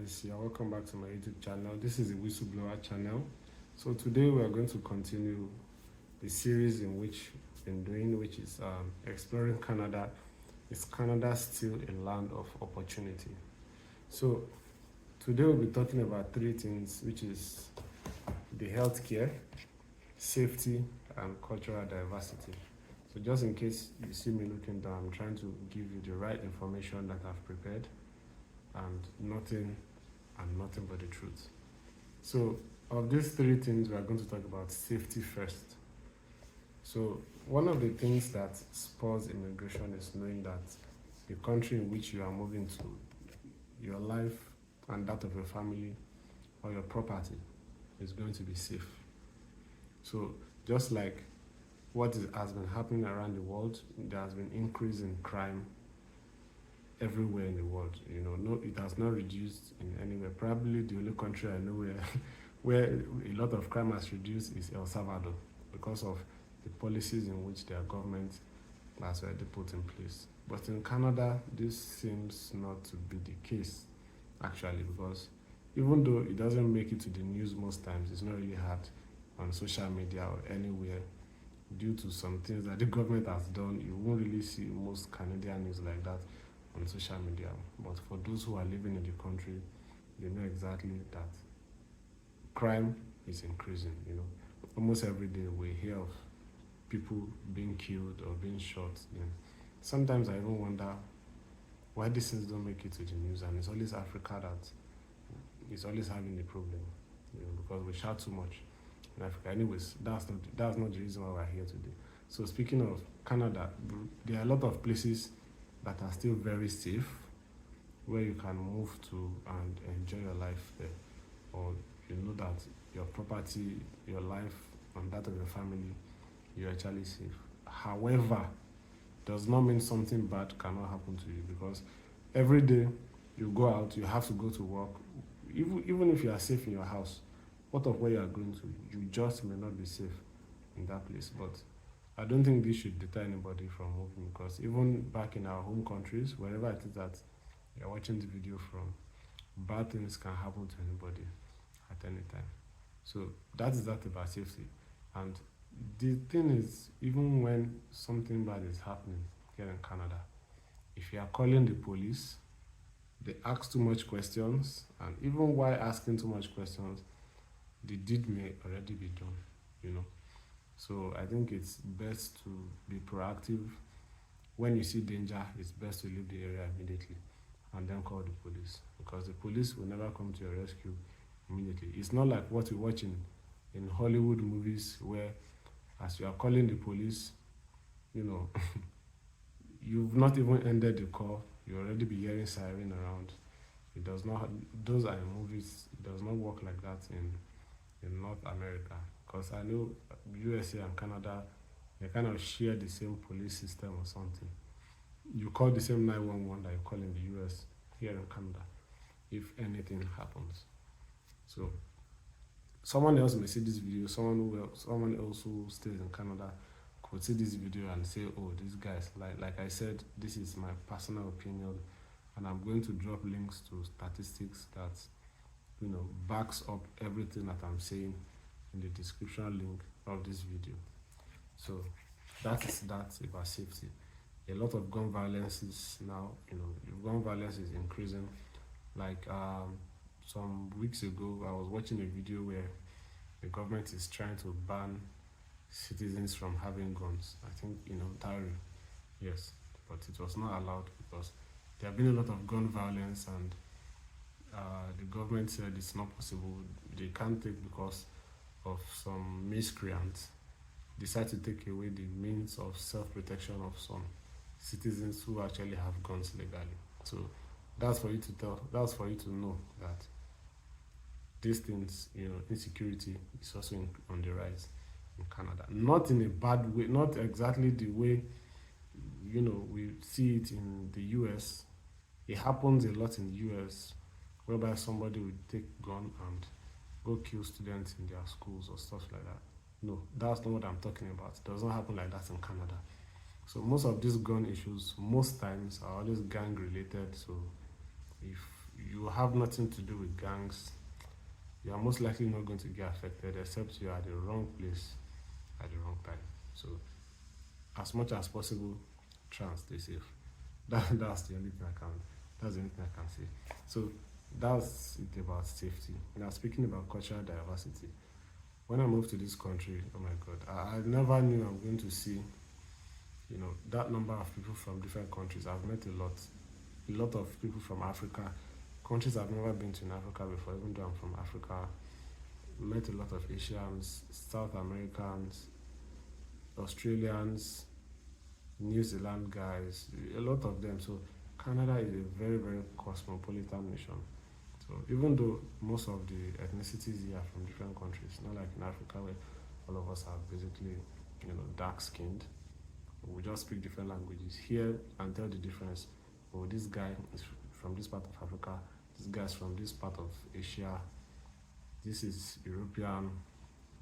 guys, welcome back to my YouTube channel. This is the Whistleblower channel. So today we are going to continue the series in which we've been doing, which is exploring Canada. Is Canada still a land of opportunity? So today we'll be talking about three things, which is the healthcare, safety, and cultural diversity. So just in case you see me looking down, I'm trying to give you the right information that I've prepared, and nothing but the truth. So of these three things, we are going to talk about safety first. So one of the things that spurs immigration is knowing that the country in which you are moving to, your life and that of your family or your property is going to be safe. So just like what has been happening around the world, there has been increase in crime everywhere in the world. No, it has not reduced in anywhere. Probably the only country I know where a lot of crime has reduced is El Salvador, because of the policies in which their government has already put in place. But in Canada, this seems not to be the case, actually, because even though it doesn't make it to the news most times, it's not really heard on social media or anywhere due to some things that the government has done. You won't really see most Canadian news like that on social media. But for those who are living in the country, they know exactly that crime is increasing. Almost every day we hear of people being killed or being shot. Sometimes I even wonder why these things don't make it to the news, and it's always Africa that is always having the problem, because we shout too much in Africa. Anyways, that's not the reason why we're here today. So speaking of Canada, there are a lot of places that are still very safe, where you can move to and enjoy your life there, or you know that your property, your life, and that of your family, you're actually safe. However, does not mean something bad cannot happen to you, because every day you go out, you have to go to work. Even if you are safe in your house, what of where you are going to? You just may not be safe in that place. But I don't think this should deter anybody from moving, because even back in our home countries, wherever it is that you're watching the video from, bad things can happen to anybody at any time. So that is that about safety. And the thing is, even when something bad is happening here in Canada, if you are calling the police, they ask too much questions, and even while asking too much questions, the deed may already be done. So I think it's best to be proactive. When you see danger, it's best to leave the area immediately and then call the police, because the police will never come to your rescue immediately. It's not like what we watch in Hollywood movies, where as you are calling the police, you've not even ended the call, you already be hearing siren around. It does not. Those are movies. It does not work like that in North America, because I know USA and Canada, they kind of share the same police system or something. You call the same 911 that you call in the US here in Canada if anything happens. So someone else may see this video, someone else who stays in Canada could see this video and say, oh, these guys, like I said, this is my personal opinion, and I'm going to drop links to statistics that backs up everything that I'm saying in the description link of this video. So that is that about safety. A lot of gun violence is now, gun violence is increasing. Like some weeks ago, I was watching a video where the government is trying to ban citizens from having guns. I think in Ontario, yes, but it was not allowed because there have been a lot of gun violence, and the government said it's not possible. They can't take, because of some miscreants decide to take away the means of self-protection of some citizens who actually have guns legally. So that's for you to know that these things, insecurity is also on the rise in Canada. Not in a bad way, not exactly the way we see it in the US. It happens a lot in the US, whereby somebody would take gun and go kill students in their schools or stuff like that. No, that's not what I'm talking about. It does not happen like that in Canada. So most of these gun issues, most times, are always gang related. So if you have nothing to do with gangs, you are most likely not going to get affected except you are at the wrong place at the wrong time. So as much as possible, try and stay safe. That's the only thing I can that's the only thing I can say. So that's it about safety. Now speaking about cultural diversity. When I moved to this country, oh my god, I never knew I'm going to see, that number of people from different countries. I've met a lot of people from Africa, countries I've never been to in Africa before, even though I'm from Africa. Met a lot of Asians, South Americans, Australians, New Zealand guys, a lot of them. So Canada is a very, very cosmopolitan nation. So even though most of the ethnicities here are from different countries, not like in Africa where all of us are basically, dark skinned, we just speak different languages. Here and tell the difference. Oh, this guy is from this part of Africa, this guy's from this part of Asia, this is European,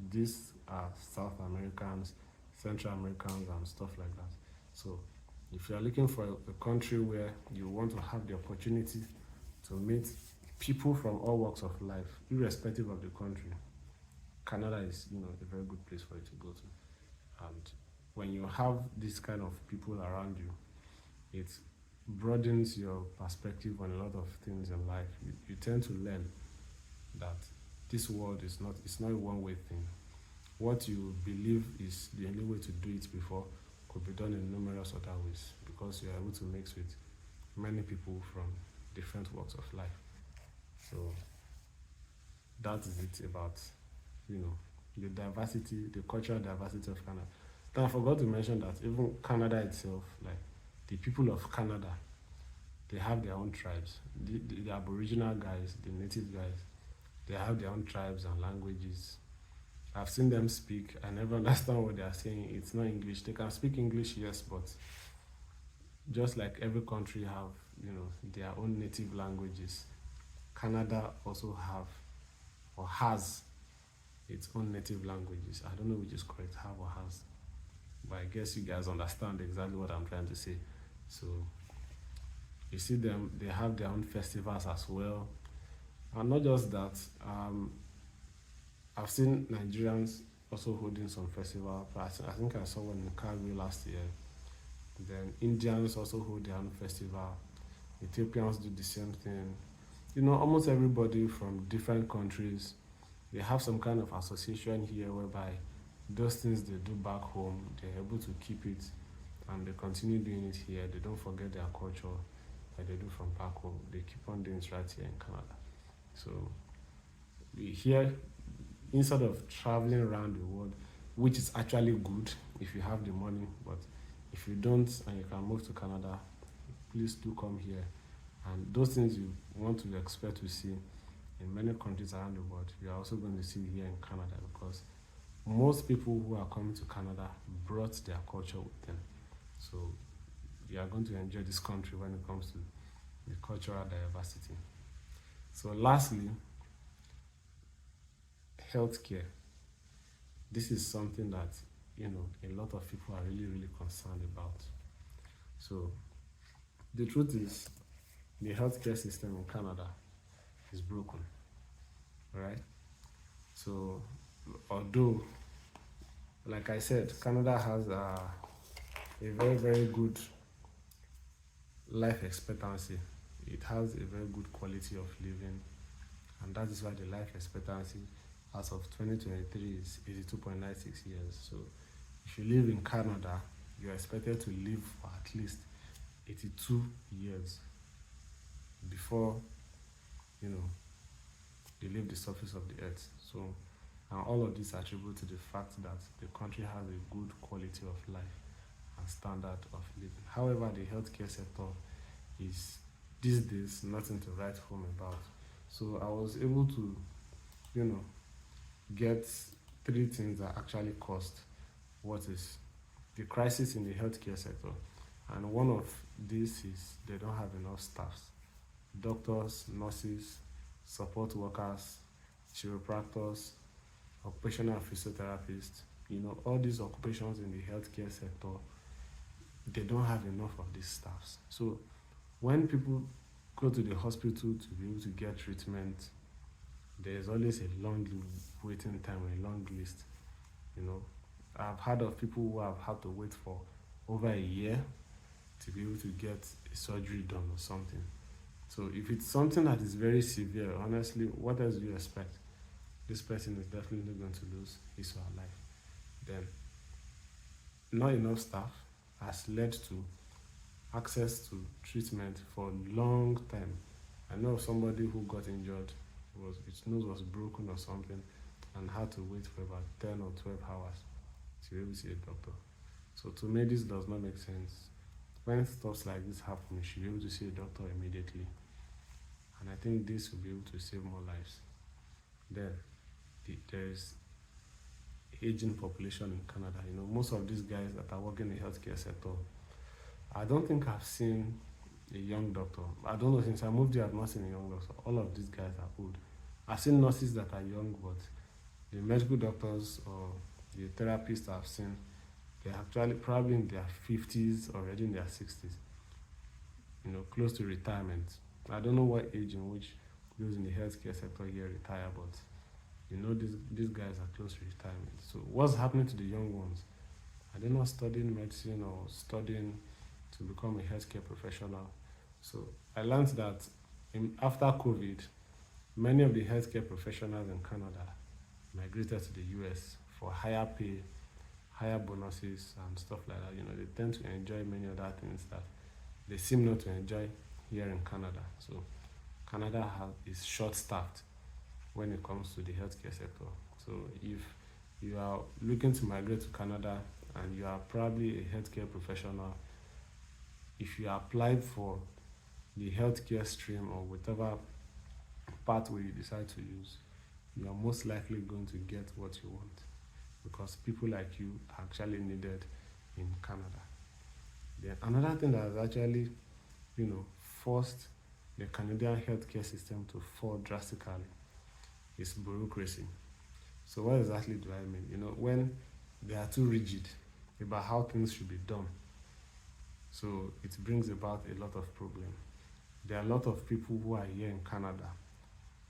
these are South Americans, Central Americans, and stuff like that. So if you are looking for a country where you want to have the opportunity to meet people from all walks of life, irrespective of the country, Canada is, a very good place for you to go to. And when you have this kind of people around you, it broadens your perspective on a lot of things in life. You tend to learn that this world is not, it's not a one-way thing. What you believe is the only way to do it before could be done in numerous other ways, because you are able to mix with many people from different walks of life. So that is it about, the diversity, the cultural diversity of Canada. Then I forgot to mention that even Canada itself, like the people of Canada, they have their own tribes. The Aboriginal guys, the native guys, they have their own tribes and languages. I've seen them speak. I never understand what they are saying. It's not English. They can speak English, yes, but just like every country have, their own native languages, Canada also have or has its own native languages. I don't know which is correct, have or has, but I guess you guys understand exactly what I'm trying to say. So you see them, they have their own festivals as well. And not just that, I've seen Nigerians also holding some festival. I think I saw one in Calgary last year. Then Indians also hold their own festival. Ethiopians do the same thing. Almost everybody from different countries, they have some kind of association here whereby those things they do back home, they're able to keep it and they continue doing it here. They don't forget their culture like they do from back home. They keep on doing it right here in Canada. So here, instead of traveling around the world, which is actually good if you have the money, but if you don't and you can move to Canada, please do come here. And those things you want to expect to see in many countries around the world, you are also going to see here in Canada, because most people who are coming to Canada brought their culture with them. So you are going to enjoy this country when it comes to the cultural diversity. So lastly, healthcare. This is something that, a lot of people are really, really concerned about. So the truth is, the healthcare system in Canada is broken, right? So although, like I said, Canada has a very, very good life expectancy. It has a very good quality of living, and that is why the life expectancy as of 2023 is 82.96 years. So if you live in Canada, you're expected to live for at least 82 years before, they leave the surface of the earth. So, and all of this attribute to the fact that the country has a good quality of life and standard of living. However, the healthcare sector is these days nothing to write home about. So I was able to, get three things that actually caused what is the crisis in the healthcare sector. And one of these is they don't have enough staffs. Doctors, nurses, support workers, chiropractors, occupational physiotherapists, all these occupations in the healthcare sector, they don't have enough of these staffs. So when people go to the hospital to be able to get treatment, there's always a long waiting time, a long list. You know, I've heard of people who have had to wait for over a year to be able to get a surgery done or something. So if it's something that is very severe, honestly, what else do you expect? This person is definitely going to lose his or her life. Then, not enough staff has led to access to treatment for a long time. I know of somebody who got injured, his nose was broken or something, and had to wait for about 10 or 12 hours to be able to see a doctor. So to me, this does not make sense. When stuff like this happen, you should be able to see a doctor immediately. And I think this will be able to save more lives. Then there is aging population in Canada. You know, most of these guys that are working in the healthcare sector, I don't think I've seen a young doctor. I don't know, since I moved here, I've not seen a young doctor. All of these guys are old. I've seen nurses that are young, but the medical doctors or the therapists I've seen, they're actually probably in their 50s, already in their 60s, you know, close to retirement. I don't know what age in which those in the healthcare sector here retire, but you know, these guys are close to retirement. So what's happening to the young ones? Are they not studying medicine or studying to become a healthcare professional? So I learned that after COVID, many of the healthcare professionals in Canada migrated to the US for higher pay, higher bonuses and stuff like that. You know, they tend to enjoy many other things that they seem not to enjoy here in Canada. So Canada is short-staffed when it comes to the healthcare sector. So if you are looking to migrate to Canada and you are probably a healthcare professional, if you applied for the healthcare stream or whatever pathway you decide to use, you are most likely going to get what you want, because people like you are actually needed in Canada. Then another thing that has actually, you know, forced the Canadian healthcare system to fall drastically is bureaucracy. So what exactly do I mean? You know, when they are too rigid about how things should be done, so it brings about a lot of problems. There are a lot of people who are here in Canada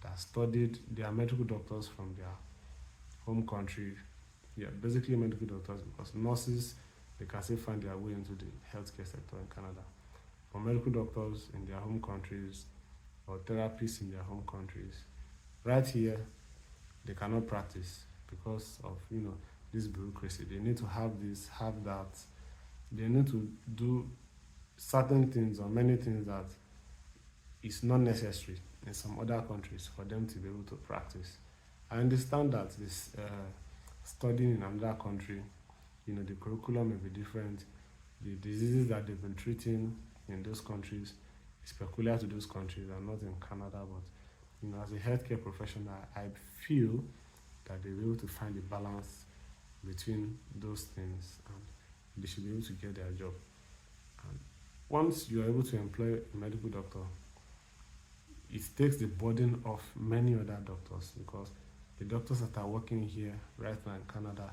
that studied, they are medical doctors from their home country. Yeah, basically medical doctors, because nurses, they can still find their way into the healthcare sector in Canada. For medical doctors in their home countries or therapists in their home countries, right here, they cannot practice because of, you know, this bureaucracy. They need to have this, have that. They need to do certain things or many things that is not necessary in some other countries for them to be able to practice. I understand that this studying in another country, you know, the curriculum may be different. The diseases that they've been treating in those countries is peculiar to those countries and not in Canada. But you know, as a healthcare professional, I feel that they'll be able to find a balance between those things, and they should be able to get their job. And once you are able to employ a medical doctor, it takes the burden off many other doctors, because the doctors that are working here right now in Canada,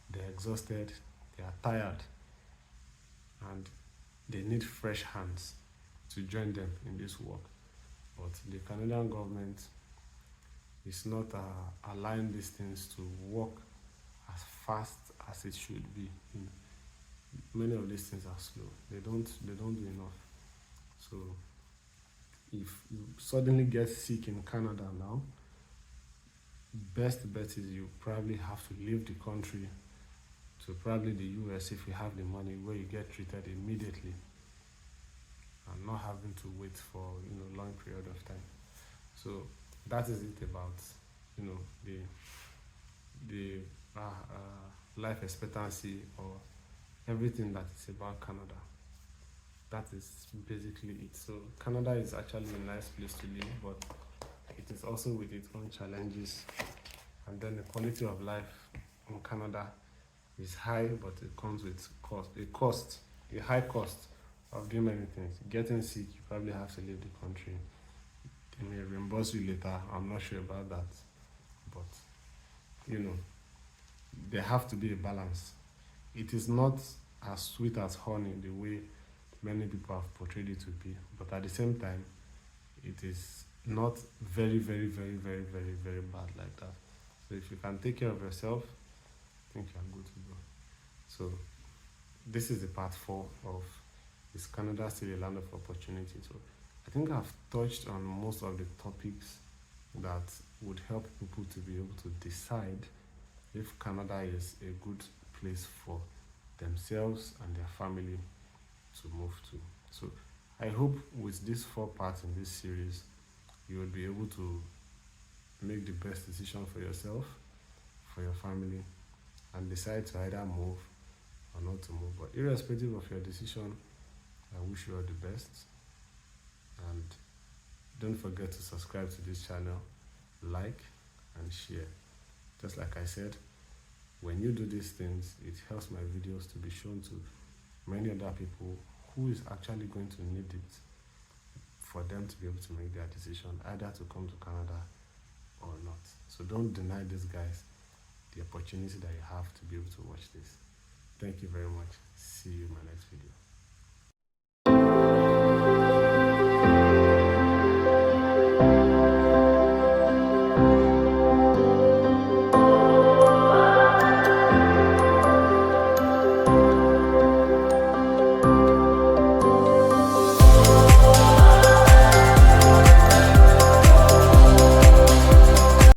they're exhausted, they are tired, and they need fresh hands to join them in this work. But the Canadian government is not allowing these things to work as fast as it should be. You know, many of these things are slow. They don't do enough. So if you suddenly get sick in Canada now, best bet is you probably have to leave the country to probably the US if you have the money, where you get treated immediately and not having to wait for, you know, long period of time. So that is it about, you know, the life expectancy or everything that is about Canada. That is basically it. So Canada is actually a nice place to live, but it is also with its own challenges. And then the quality of life in Canada is high, but it comes with a high cost of doing many things. Getting sick, you probably have to leave the country. They may reimburse you later. I'm not sure about that, but you know, there have to be a balance. It is not as sweet as honey the way many people have portrayed it to be, but at the same time, it is not very, very, very, very, very, very bad like that. So if you can take care of yourself, I think you're good to go. So this is the part 4 of Is Canada Still a Land of Opportunity? So I think I've touched on most of the topics that would help people to be able to decide if Canada is a good place for themselves and their family to move to. So I hope with these 4 parts in this series, you will be able to make the best decision for yourself, for your family, and decide to either move or not to move. But irrespective of your decision, I wish you all the best. And don't forget to subscribe to this channel, like and share. Just like I said, when you do these things, it helps my videos to be shown to many other people who is actually going to need it for them to be able to make their decision either to come to Canada or not. So don't deny these guys the opportunity that you have to be able to watch this. Thank you very much. See you in my next video.